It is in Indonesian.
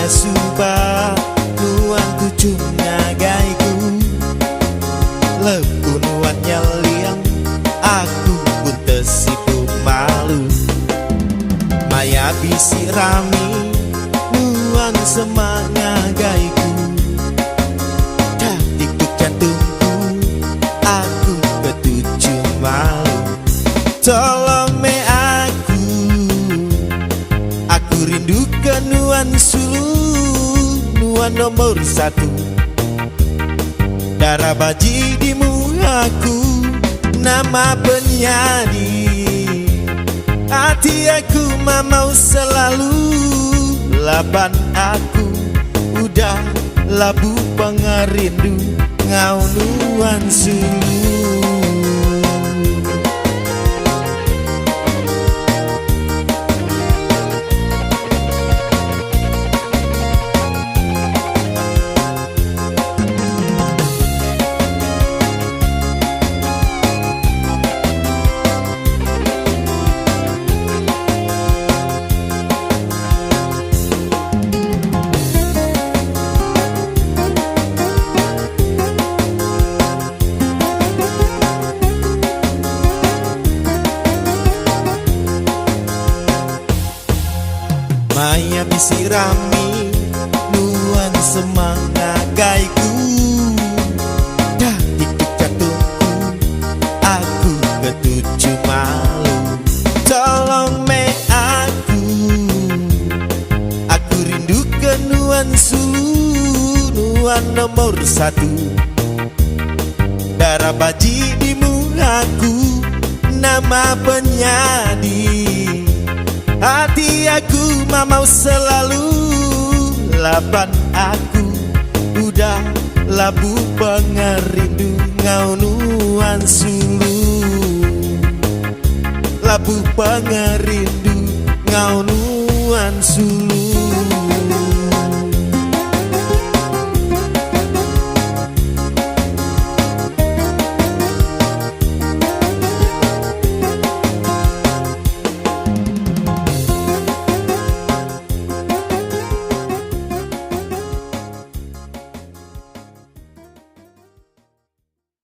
suba nuan kucung ngagaiku lepu nuan nyeliang aku pun tersipu malu maya bisi rami nuan semangat gaiku detik jantungku aku ketujuh malu tolong me aku rindukan nuan sulu nuan nomor satu darah baji di mukaku nama penyanyi hati aku mau selalu laban aku udah labu pengerindu ngau nuan sulu. Maya bisi rami nuan semangat gaiku dah ikut jantungku aku ketujuh malu tolong me aku rindukan nuan sulu nuan nomor satu darah baji di mukaku nama penyanyi hati aku mau selalu laban aku udah labu pengerindu ngau nuan sulu labu pengerindu ngau nuan sulu.